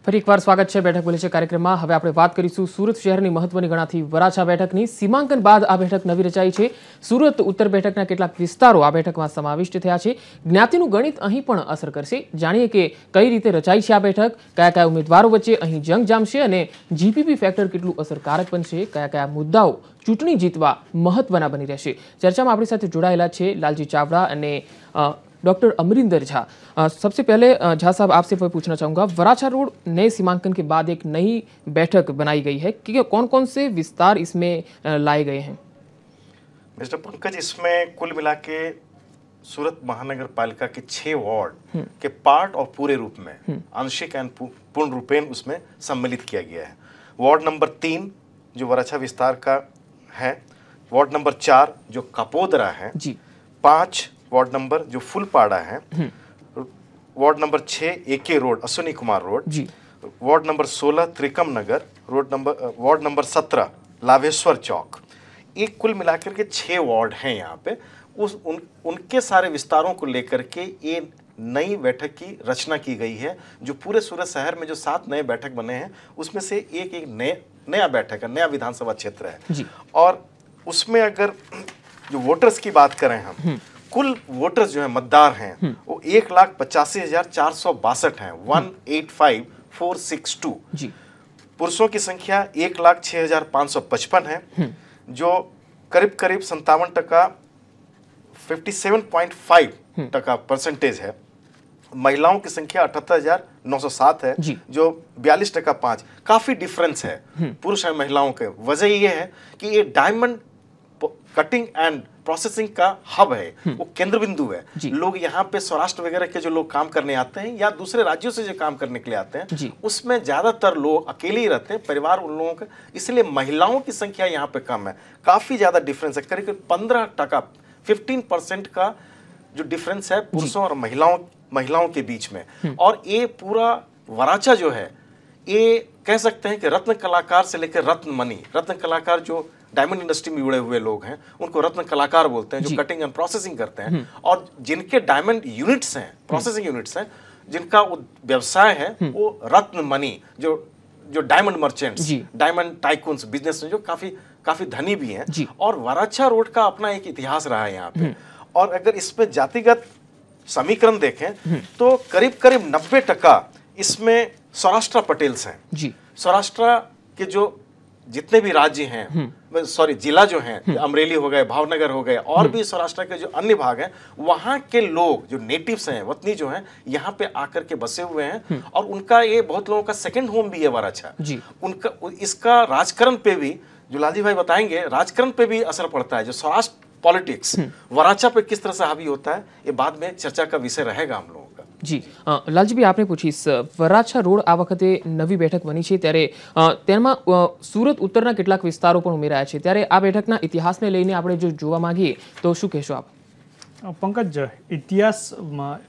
ફરી એકવાર સ્વાગત છે બેઠક બોલે છે કાર્યક્રમમાં। હવે આપણે વાત કરીશું સુરત શહેરની મહત્વની ગણાતી વરાછા બેઠકની। સીમાંકન બાદ આ બેઠક નવી રચાઈ છે। સુરત ઉત્તર બેઠકના કેટલાક વિસ્તારો આ બેઠકમાં સમાવિષ્ટ થયા છે। જ્ઞાતિનું ગણિત અહીં પણ અસર કરશે। જાણીએ કે કઈ રીતે રચાઈ છે આ બેઠક, કયા કયા ઉમેદવારો વચ્ચે અહીં જંગ જામશે અને જીપીપી ફેક્ટર કેટલું અસરકારક બનશે, કયા કયા મુદ્દાઓ ચૂંટણી જીતવા મહત્વના બની રહેશે। ચર્ચામાં આપણી સાથે જોડાયેલા છે लालजी चावड़ा અને डॉक्टर अमरिंदर झा। सबसे पहले झा साहब आपसे पूछना चाहूँगा, वराछा रोड नए सीमांकन के बाद एक नई बैठक बनाई गई है कि कौन कौन से विस्तार इसमें लाए गए हैं? मिस्टर पंकज, इसमें कुल मिला के सूरत महानगर पालिका के 6 वार्ड के पार्ट और पूरे रूप में आंशिक एंड पूर्ण रूपेण उसमें सम्मिलित किया गया है। वार्ड नंबर 3 जो वराछा विस्तार का है, वार्ड नंबर 4 जो कपोदरा है, 5 वार्ड नंबर जो फुलपाड़ा है, ward number 6 AK road Ashwini Kumar road, ward number 16 Trikam Nagar, ward number 17 Laveshwar Chowk. एक कुल मिलाकर के 6 वार्ड हैं यहाँ पे। उनके सारे विस्तारों को लेकर के ये नई बैठक की रचना की गई है। जो पूरे सूरत शहर में जो 7 नए बैठक बने हैं उसमें से एक नया बैठक है, नया विधानसभा क्षेत्र है। और उसमें अगर जो वोटर्स की बात करें हम, कुल वोटर्स जो है मतदार हैं वो 1,85,462 हैं, 1,85,462। पुरुषों की संख्या 1,06,555 है, जो करीब करीब 57%, 57.5% परसेंटेज है। महिलाओं की संख्या 78,907 है, जो 42.5%। काफी डिफरेंस है पुरुष और महिलाओं के। वजह यह है कि ये डायमंड कटिंग एंड प्रोसेसिंग का हब है, वो केंद्र बिंदु है। लोग यहाँ पे सौराष्ट्र वगैरह के जो लोग काम करने आते हैं या दूसरे राज्यों से जो काम करने के लिए आते हैं, उसमें ज्यादातर लोग अकेले ही रहते हैं, परिवार उन लोगों के, इसलिए महिलाओं की संख्या यहाँ पे कम है। काफी ज्यादा डिफरेंस है, करीब 15%, 15% का जो डिफरेंस है पुरुषों और महिलाओं के बीच में। और ये पूरा वराछा जो है, ये कह सकते हैं कि रत्न कलाकार से लेकर रत्न मणि, रत्न कलाकार जो डायमंड इंडस्ट्री में जुड़े हुए लोग हैं उनको रत्न कलाकार बोलते हैं, जो कटिंग एंड प्रोसेसिंग करते हैं। और जिनके डायमंड यूनिट्स हैं, प्रोसेसिंग यूनिट्स हैं, जिनका व्यवसाय है, वो रत्न मणि, जो diamond merchants, diamond tycoons, business में जो काफी धनी भी हैं। और वराछा रोड का अपना एक इतिहास रहा है यहाँ पे। और अगर इसमें जातिगत समीकरण देखें तो करीब करीब 90% इसमें सौराष्ट्र पटेल्स हैं। सौराष्ट्र के जो जितने भी राज्य हैं, जिला जो हैं, अमरेली हो गए, भावनगर हो गए, और भी सौराष्ट्र के जो अन्य भाग हैं, वहां के लोग जो नेटिव्स हैं, वतनी जो हैं, यहाँ पे आकर के बसे हुए हैं। और उनका ये बहुत लोगों का सेकंड होम भी है वराछा। उनका इसका राजकारण पे भी, जो लालजी भाई बताएंगे, राजकारण पे भी असर पड़ता है। जो सौराष्ट्र पॉलिटिक्स वराछा पे किस तरह से हावी होता है, ये बाद में चर्चा का विषय रहेगा हम लोगों का। जी लालजी भाई, आपने पूछी वराछा रोड आ वखते नवी बैठक बनी है, त्यारे तेमां सूरत उत्तरना કેટલાક વિસ્તારો પણ ઉમેરાયા છે, ત્યારે આ બેઠકના ઇતિહાસને લઈને આપણે જો જોવા માંગીએ તો શું કહેશો આપ? પંકજ, ઇતિહાસમાં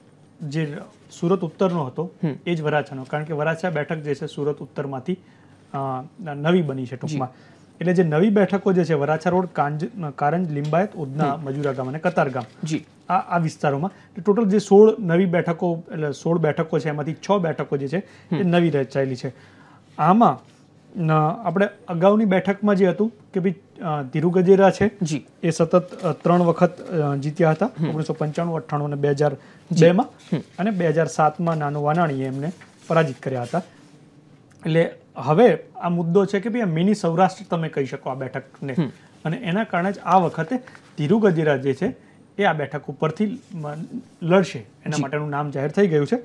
જે સુરત ઉત્તરનો હતો એ જ વરાછાનો, કારણ કે વરાછા બેઠક જે છે સુરત ઉત્તરમાંથી નવી બની છે ટૂંકમાં। એટલે જે નવી બેઠકો જે છે વરાછા રોડ, કારંજ, લિંબાયત, ઉધના, મજુરા ગામ અને કતારગામ, આ વિસ્તારોમાં ટોટલ જે 16 નવી બેઠકો, એટલે 16 બેઠકો છે, એમાંથી 6 બેઠકો જે છે એ નવી રચાયેલી છે। આમાં આપણે અગાઉની બેઠકમાં જે હતું કે ભાઈ ધીરુ ગજેરા છે એ સતત 3 વખત જીત્યા હતા, 1995, 98 અને 2002માં, અને 2007માં નાનો વાનાણીએ એમને પરાજિત કર્યા હતા। એટલે હવે આ મુદ્દો છે કે ભાઈ મિની સૌરાષ્ટ્ર તમે કહી શકો આ બેઠકને, અને એના કારણે જ આ વખતે ધીરુ ગજેરા જે છે એ આ બેઠક ઉપરથી લડશે, એના માટેનું નામ જાહેર થઈ ગયું છે।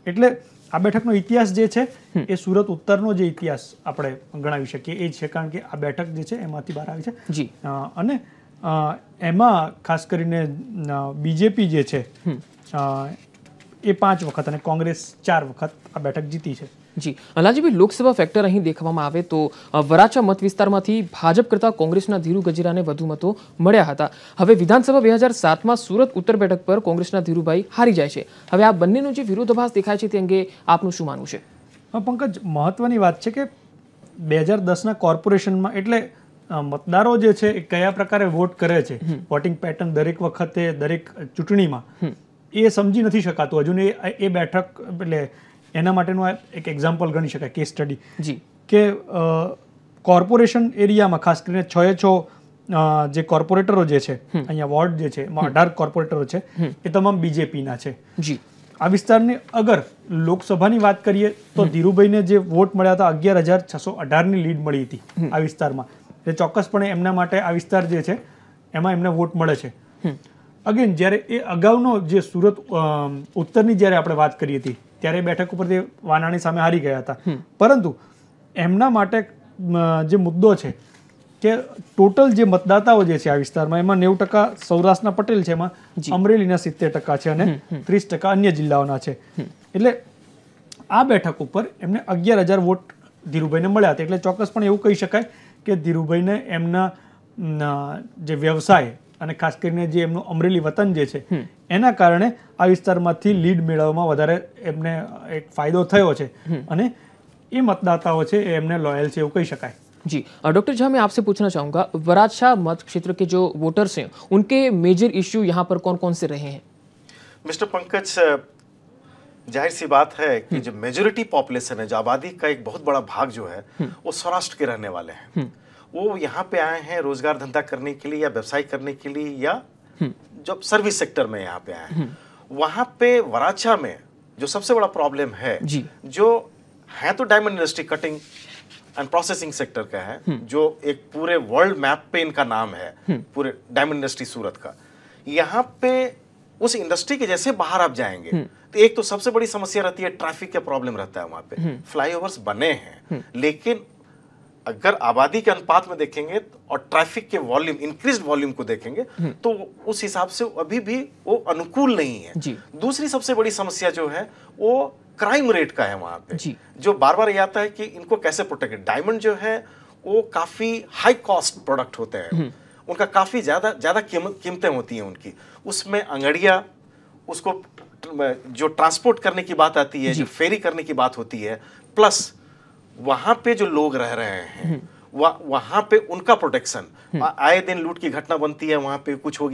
એટલે આ બેઠકનો ઇતિહાસ જે છે એ સુરત ઉત્તરનો જે ઇતિહાસ આપણે ગણાવી શકીએ એ જ છે, કારણ કે આ બેઠક જે છે એમાંથી બહાર આવી છે। અને એમાં ખાસ કરીને બીજેપી જે છે એ 5 વખત અને કોંગ્રેસ 4 વખત આ બેઠક જીતી છે। જી લાલજી ભાઈ, લોકસભા ફેક્ટર અહીં દેખવામાં આવે તો વરાછા મત વિસ્તારમાંથી ભાજપ કરતા કોંગ્રેસના ધીરુ ગજેરાને વધુ મતો મળ્યા હતા। હવે વિધાનસભા 2007માં સુરત ઉત્તર બેઠક પર કોંગ્રેસના ધીરુભાઈ હારી જાય છે। હવે આ બંનેનો જે વિરોધાભાસ દેખાય છે તે અંગે આપનું શું માનવું છે? પંકજ, મહત્વની વાત છે કે 2010ના કોર્પોરેશનમાં, એટલે મતદારો જે છે એ કયા પ્રકારે વોટ કરે છે, વોટિંગ પેટર્ન દરેક વખતે દરેક ચૂંટણીમાં એ સમજી નથી શકાતું હજુ. એ બેઠક એટલે એના માટેનું આ એક એક્ઝામ્પલ ગણી શકાય, કેસ સ્ટડી, જી કે કોર્પોરેશન એરિયામાં ખાસ કરીને 6 જે કોર્પોરેટરો જે છે અહીંયા વોર્ડ જે છે એમાં 18 કોર્પોરેટરો છે એ તમામ બીજેપીના છે. જી આ વિસ્તારની અગર લોકસભાની વાત કરીએ તો ધીરુભાઈને જે વોટ મળ્યા હતા 11,618ની લીડ મળી હતી આ વિસ્તારમાં, એટલે ચોક્કસપણે એમના માટે આ વિસ્તાર જે છે એમાં એમને વોટ મળે છે. અગેન જ્યારે એ અગાઉનો જે સુરત ઉત્તરની જ્યારે આપણે વાત કરી હતી ત્યારે બેઠક ઉપર તે વાનાણી સામે હારી ગયા હતા, પરંતુ એમના માટે જે મુદ્દો છે કે ટોટલ જે મતદાતાઓ જે છે આ વિસ્તારમાં એમાં 90% સૌરાષ્ટ્રના પટેલ છે, એમાં અમરેલીના 70% છે અને 30% અન્ય જિલ્લાઓના છે. એટલે આ બેઠક ઉપર એમને 11,000 વોટ ધીરુભાઈને મળ્યા હતા. એટલે ચોક્કસપણે એવું કહી શકાય કે ધીરુભાઈને એમના જે વ્યવસાય અને ખાસ કરીને જે એમનું અમરેલી વતન જે છે એના કારણે આ વિસ્તારમાંથી લીડ મેળવવામાં વધારે એમને એક ફાયદો થયો છે અને એ मतदाताओं છે એ એમને लॉयल છે એવું કહી શકાય. जी डॉक्टर झा, मैं आपसे पूछना चाहूँगा, वराछा मत क्षेत्र के जो वोटर्स हैं उनके मेजर इश्यू यहाँ पर कौन कौन से रहे हैं? मिस्टर पंकज, जाहिर सी बात है कि जो मेजोरिटी पॉपुलेशन है, जो आबादी का एक बहुत बड़ा भाग जो है वो सौराष्ट्र के रहने वाले हैं. वो यहाँ पे आए हैं रोजगार धंधा करने के लिए या व्यवसाय करने के लिए या जो सर्विस सेक्टर में यहाँ पे आए हैं. वहाँ पे वराछा में जो सबसे बड़ा प्रॉब्लम है, जो है तो diamond industry, cutting and processing sector का है, जो एक पूरे वर्ल्ड मैप पे इनका नाम है, पूरे डायमंड इंडस्ट्री सूरत का. यहाँ पे उस इंडस्ट्री के जैसे बाहर आप जाएंगे तो एक तो सबसे बड़ी समस्या रहती है, ट्रैफिक का प्रॉब्लम रहता है. वहां पे फ्लाईओवर्स बने हैं, लेकिन अगर आबादी के अनुपात में देखेंगे और ट्रैफिक के वॉल्यूम, इंक्रीज्ड वॉल्यूम को देखेंगे तो उस हिसाब से अभी भी वो अनुकूल नहीं है. दूसरी सबसे बड़ी समस्या जो है वो क्राइम रेट का है वहां पे, जो बार बार ये आता है कि इनको कैसे प्रोटेक्ट. डायमंड जो है वो काफी हाई कॉस्ट प्रोडक्ट होते हैं, उनका काफी ज्यादा कीमतें होती हैं उनकी. उसमें अंगड़िया, उसको जो ट्रांसपोर्ट करने की बात आती है, जो फेरी करने की बात होती है, प्लस वहां पे जो लोग रह रहे हैं वहां पे उनका प्रोटेक्शन. आए दिन लूट की घटना बनती है, वहां पे कुछ हो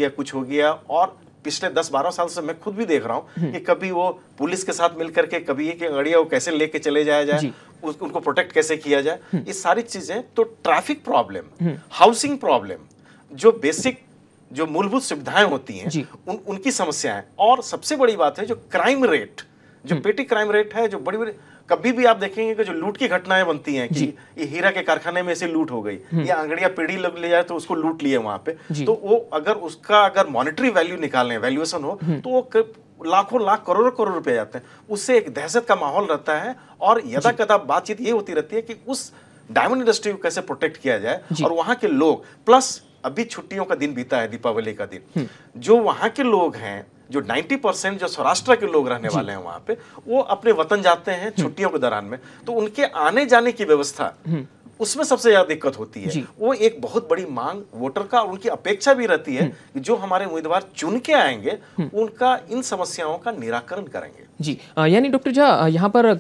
गया. और पिछले 10-12 साल से मैं खुद भी देख रहा हूं कि कभी वो पुलिस के साथ मिलकर के, कभी एक अंगड़िया वो कैसे लेके चले जाया जाए, उनको प्रोटेक्ट कैसे किया जाए, ये सारी चीजें. तो ट्रैफिक प्रॉब्लम, हाउसिंग प्रॉब्लम, जो बेसिक जो मूलभूत सुविधाएं होती हैं उनकी समस्याएं. और सबसे बड़ी बात है जो क्राइम रेट, जो पेटी क्राइम रेट है, जो बड़ी बड़ी कभी भी आप देखेंगे कि जो लूट की घटनाएं बनती हैं कि ये हीरा के कारखाने में से लूट हो गई या अंगड़िया पीढ़ी लग ले जाए तो उसको लूट लिए वहां पे, तो वो अगर मॉनेटरी वैल्यू निकालने, वैल्यूएशन हो, तो वो लाखों लाख करोड़ों रुपए जाते हैं. उससे एक दहशत का माहौल रहता है और यदा कदा बातचीत ये होती रहती है कि उस डायमंड इंडस्ट्री को कैसे प्रोटेक्ट किया जाए. और वहां के लोग, प्लस अभी छुट्टियों का दिन बीता है, दीपावली का दिन, जो वहां के लोग हैं, जो 90% जो सौराष्ट्र के लोग रहने वाले हैं वहां पे, वो अपने वतन जाते हैं छुट्टियों के दौरान में, तो उनके आने जाने की व्यवस्था, उसमें सबसे ज्यादा दिक्कत होती है. वो एक बहुत बड़ी मांग वोटर का, उनकी अपेक्षा भी रहती है कि जो हमारे उम्मीदवार चुन के आएंगे उनका इन समस्याओं का निराकरण करेंगे. जी, यानी डॉक्टर झा, यहाँ पर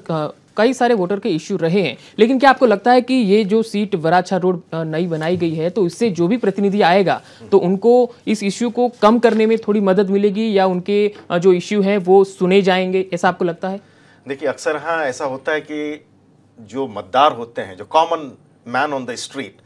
कई सारे वोटर के इश्यू रहे हैं, लेकिन क्या आपको लगता है कि ये जो सीट वराछा रोड नई बनाई गई है तो इससे जो भी प्रतिनिधि आएगा तो उनको इस इश्यू को कम करने में थोड़ी मदद मिलेगी या उनके जो इश्यू हैं वो सुने जाएंगे, ऐसा आपको लगता है? देखिए, अक्सर हाँ ऐसा होता है कि जो मतदार होते हैं, जो common man on the street,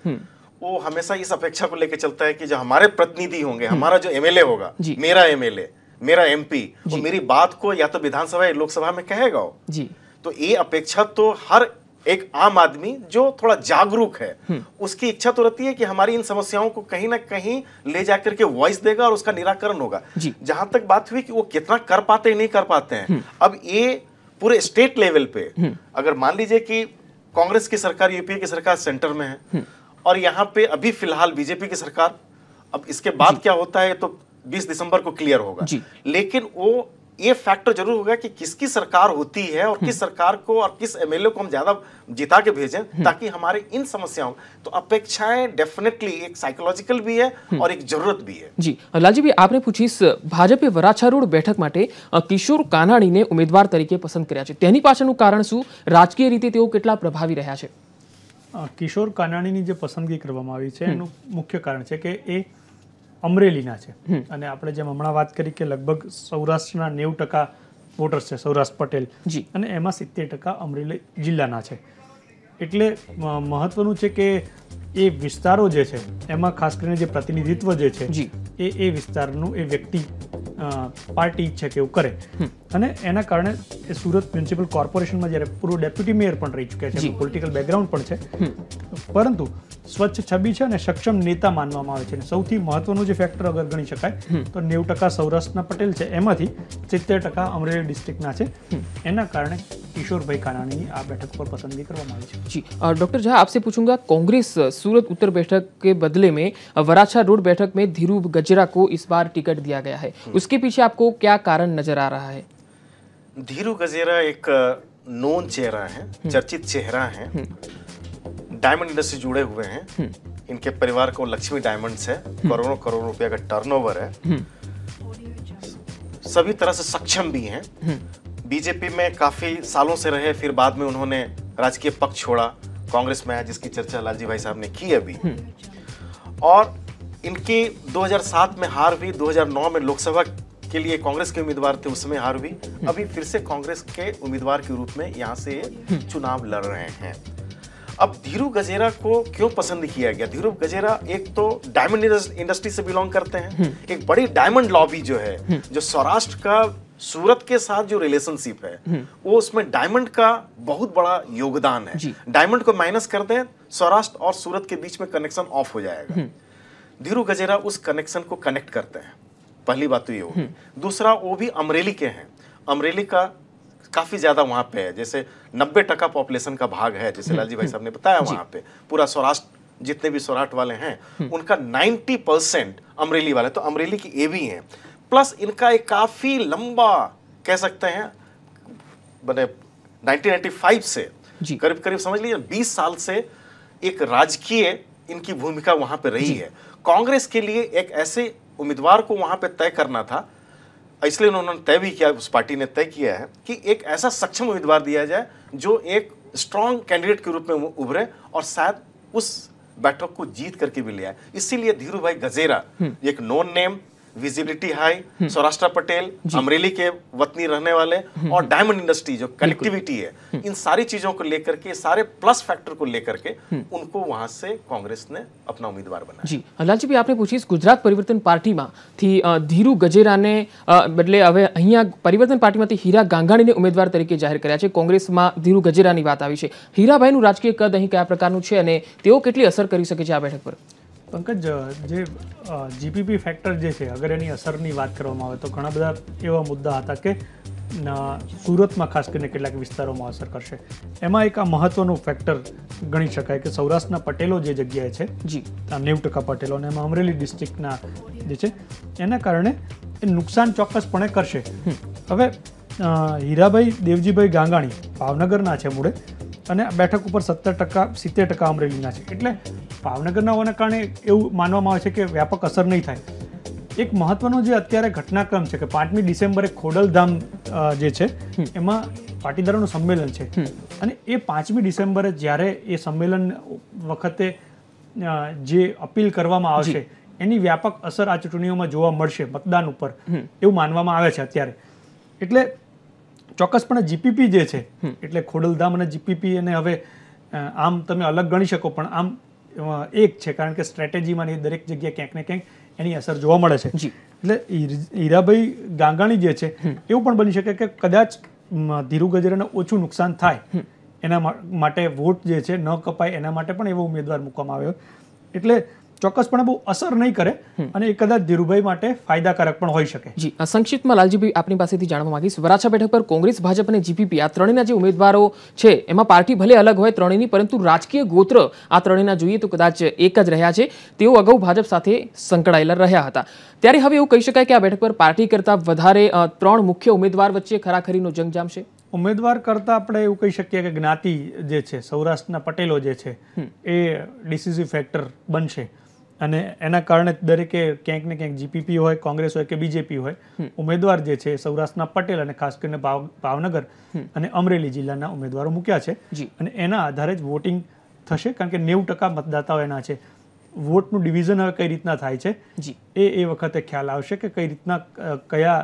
वो हमेशा इस अपेक्षा को लेकर चलता है कि जो हमारे प्रतिनिधि होंगे, हमारा जो एमएलए होगा, मेरा एमएलए, मेरा एमपी, वो मेरी बात को या तो विधानसभा या लोकसभा में कहेगा वो. तो ये अपेक्षा तो हर एक आम आदमी जो थोड़ा जागरूक है उसकी इच्छा तो रहती है कि हमारी इन समस्याओं को कहीं ना कहीं ले जाकर के वॉइस देगा और उसका निराकरण होगा. जहां तक बात हुई कि वो कितना कर पाते हैं नहीं कर पाते हैं, अब ये पूरे स्टेट लेवल पे अगर मान लीजिए कि कांग्रेस की सरकार, यूपीए की सरकार सेंटर में है और यहाँ पे अभी फिलहाल बीजेपी की सरकार, अब इसके बाद क्या होता है तो 20 दिसंबर को क्लियर होगा. लेकिन वो ये फैक्टर जरूर होगा कि किसकी सरकार होती है और किस सरकार को और किस एमएलए को हम ज्यादा जिता के भेजें, ताकि हमारे इन समस्याओं, तो अपेक्षाएं डेफिनेटली एक साइकोलॉजिकल भी है और एक जरूरत भी है. जी, लालजी भाई, आपने પૂછી ભાજપે વરાછા રોડ બેઠક માટે કિશોર કાનાણીને ઉમેદવાર તરીકે પસંદ કર્યા છે, તેની પાછળનું કારણ શું? રાજકીય રીતે તેઓ કેટલા પ્રભાવી રહ્યા છે? કિશોર કાનાણીની જે પસંદગી કરવામાં આવી છે એનું મુખ્ય કારણ છે કે એ અમરેલીના છે અને આપણે જેમ હમણાં વાત કરી કે લગભગ સૌરાષ્ટ્રના 90% વોટર્સ છે સૌરાષ્ટ્ર પટેલ જી. અને એમાં 70% અમરેલી જિલ્લાના છે. એટલે મહત્વનું છે કે એ વિસ્તારો જે છે એમાં ખાસ કરીને જે પ્રતિનિધિત્વ જે છે જી. એ વિસ્તારનું એ વ્યક્તિ પાર્ટી ઈચ્છે કે એવું કરે અને એના કારણે એ સુરત મ્યુનિસિપલ કોર્પોરેશનમાં જ્યારે પૂર્વ ડેપ્યુટી મેયર પણ રહી ચૂક્યા છે, પોલિટિકલ બેકગ્રાઉન્ડ પણ છે, પરંતુ સ્વચ્છ છબી છે અને સક્ષમ નેતા માનવામાં આવે છે. અને સૌથી મહત્વનું જે ફેક્ટર અગર ગણી શકાય તો 90% સૌરાષ્ટ્રના પટેલ છે, એમાંથી 70% અમરેલી ડિસ્ટ્રિક્ટના છે. એના કારણે કિશોરભાઈ કાનાણીની આ બેઠક પર पसंदगी કરવામાં આવી છે. जी डॉक्टर झा, आपसे पूछूंगा, कांग्रेस सूरत उत्तर बैठक के बदले में वराछा रोड बैठक में धीरू गजरा को इस बार टिकट दिया गया है, उसके पीछे आपको क्या कारण नजर आ रहा है? धीरू गजेरा एक नोन चेहरा है, चर्चित चेहरा है, डायमंड इंडस्ट्री जुड़े हुए हैं, इनके परिवार को लक्ष्मी डायमंड्स है, करोड़ों करोड़ रुपया का टर्नओवर है, सभी तरह से सक्षम भी हैं, बीजेपी में काफी सालों से रहे, फिर बाद में उन्होंने राजकीय पक्ष छोड़ा, कांग्रेस में आया, जिसकी चर्चा लालजी भाई साहब ने की अभी, और इनकी 2007 में हार हुई, 2009 में लोकसभा के लिए कांग्रेस के उम्मीदवार थे, उसमें हार हुई, अभी फिर से कांग्रेस के उम्मीदवार के रूप में यहाँ से चुनाव लड़ रहे हैं. अब धीरू गजेरा को क्यों पसंद किया गया? धीरू गजेरा एक तो डायमंड इंडस्ट्री से बिलोंग करते हैं, एक बड़ी डायमंड लॉबी जो है, जो सौराष्ट्र का सूरत के साथ जो रिलेशनशिप है, वो उसमें डायमंड का बहुत बड़ा योगदान है. डायमंड को माइनस कर दें, सौराष्ट्र और सूरत के बीच में कनेक्शन ऑफ हो जाएगा. धीरू गजेरा उस कनेक्शन को कनेक्ट करते हैं, पहली बात तो ये होगी. दूसरा, वो भी अमरेली के हैं, अमरेली का काफी ज्यादा वहां पे है, जैसे 90% पॉपुलेशन का भाग है, जैसे लालजी भाई साहब ने बताया, वहां पे पूरा सौराष्ट्र जितने भी सौराष्ट्र वाले हैं उनका 90% अमरेली वाले, तो अमरेली की ए भी हैं. प्लस इनका एक काफी लंबा कह सकते हैं, बने 1995 से करीब करीब समझ लीजिए 20 साल से एक राजकीय इनकी भूमिका वहां पे रही है. कांग्रेस के लिए एक ऐसे उम्मीदवार को वहां पे तय करना था, इसलिए उन्होंने तय भी किया, उस पार्टी ने तय किया है कि एक ऐसा सक्षम उम्मीदवार दिया जाए जो एक स्ट्रांग कैंडिडेट के रूप में उभरे और शायद उस बैठक को जीत करके भी ले आए. इसीलिए धीरू भाई गजेरा एक known name, visibility high, Saurashtra Patel, Amreli के वतनी रहने वाले, और डायमंड इंडस्ट्री जो कनेक्टिविटी है, इन सारी चीजों को लेकर के, सारे प्लस फैक्टर को लेकर के उनको वहां से कांग्रेस ने अपना उम्मीदवार बनाया. जी लालजी भाई, आपने पूछी गुजरात परिवर्तन પાર્ટીમાંથી ધીરુ ગજેરાને બદલે હવે અહીંયા પરિવર્તન પાર્ટીમાંથી હીરા ગાંગાણીને ઉમેદવાર તરીકે જાહેર કર્યા છે. કોંગ્રેસમાં ધીરુ ગજેરાની વાત આવી છે. હીરાભાઈનું રાજકીય કદ અહીં કયા પ્રકારનું છે અને તેઓ કેટલી અસર કરી શકે છે આ બેઠક પર? પંકજ, જે જીપીપી ફેક્ટર જે છે, અગર એની અસરની વાત કરવામાં આવે તો ઘણા બધા એવા મુદ્દા હતા કે સુરતમાં ખાસ કરીને કેટલાક વિસ્તારોમાં અસર કરશે. એમાં એક આ મહત્વનું ફેક્ટર ગણી શકાય કે સૌરાષ્ટ્રના પટેલો જે જગ્યાએ છે, 90% પટેલો, અને એમાં અમરેલી ડિસ્ટ્રિક્ટના જે છે એના કારણે એ નુકસાન ચોક્કસપણે કરશે. હવે હીરાભાઈ દેવજીભાઈ ગાંગાણી ભાવનગરના છે મૂળે, અને બેઠક ઉપર 70% અમરેલીના છે, એટલે ભાવનગરના હોવાના કારણે એવું માનવામાં આવે છે કે વ્યાપક અસર નહીં થાય. એક મહત્વનો જે અત્યારે ઘટનાક્રમ છે કે 5મી ડિસેમ્બરે ખોડલધામ જે છે એમાં પાટીદારોનું સંમેલન છે, અને એ 5મી ડિસેમ્બરે જ્યારે એ સંમેલન વખતે જે અપીલ કરવામાં આવશે એની વ્યાપક અસર આ ચૂંટણીઓમાં જોવા મળશે મતદાન ઉપર, એવું માનવામાં આવે છે અત્યારે. એટલે ચોક્કસપણે જીપીપી જે છે, એટલે ખોડલધામ અને જીપીપી એને હવે આમ તમે અલગ ગણી શકો, પણ આમ એક છે, કારણ કે સ્ટ્રેટેજીમાં દરેક જગ્યાએ ક્યાંક ને ક્યાંક એની અસર જોવા મળે છે. એટલે હીરાભાઈ ગાંગાણી જે છે એવું પણ બની શકે કે કદાચ ધીરુ ગજેરાને ઓછું નુકસાન થાય એના માટે વોટ જે છે ન કપાય એના માટે પણ એવો ઉમેદવાર મૂકવામાં આવ્યો. એટલે ચોક્કસપણે બહુ અસર નહીં કરે અને એ કદાચ ધીરુભાઈ માટે ફાયદાકારક પણ હોઈ શકે. જી સંક્ષિપ્તમાં લાલજીભાઈ આપની પાસેથી જાણવા માંગીશ, વરાછા બેઠક પર કોંગ્રેસ, ભાજપ અને જીપીપી આ ત્રણેયના જે ઉમેદવારો છે એમાં પાર્ટી ભલે અલગ હોય ત્રણેયની, પરંતુ રાજકીય ગોત્ર આ ત્રણેયના જોઈએ તો કદાચ એક જ રહ્યા છે. તેઓ અગાઉ ભાજપ સાથે સંકળાયેલા રહ્યા હતા. ત્યારે હવે એવું કહી શકાય કે આ બેઠક પર પાર્ટી કરતા વધારે ત્રણ મુખ્ય ઉમેદવાર વચ્ચે ખરાખરીનો જંગ જામશે. ઉમેદવાર કરતા આપણે એવું કહી શકીએ કે જ્ઞાતિ જે છે, સૌરાષ્ટ્રના પટેલો જે છે એ ડિસિઝિવ ફેક્ટર બનશે, અને એના કારણે દરેકે ક્યાંક ને ક્યાંક જીપીપી હોય, કોંગ્રેસ હોય કે બીજેપી હોય, ઉમેદવાર જે છે સૌરાષ્ટ્રના પટેલ અને ખાસ કરીને ભાવનગર અને અમરેલી જિલ્લાના ઉમેદવારો મૂક્યા છે, અને એના આધારે જ વોટિંગ થશે, કારણ કે 90% મતદાતાઓ એના છે. વોટનું ડિવિઝન હવે કઈ રીતના થાય છે એ વખતે ખ્યાલ આવશે કે કઈ રીતના કયા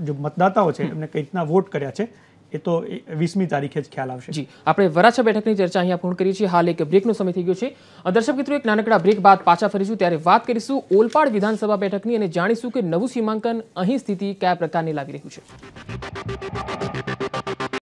જો મતદાતાઓ છે એમને કઈ રીતના વોટ કર્યા છે એ તો 20મી તારીખે જ ખ્યાલ આવશે. જી, આપણે વરાછા બેઠકની ચર્ચા અહીંયા પૂર્ણ કરીએ છીએ. હાલ એક બ્રેકનો સમય થઈ ગયો છે. દર્શક મિત્રો, એક નાનકડા બ્રેક બાદ પાછા ફરીશું ત્યારે વાત કરીશું ઓલપાડ વિધાનસભા બેઠકની અને જાણીશું કે નવું સીમાંકન અહીં સ્થિતિ કયા પ્રકારની લાવી રહ્યું છે.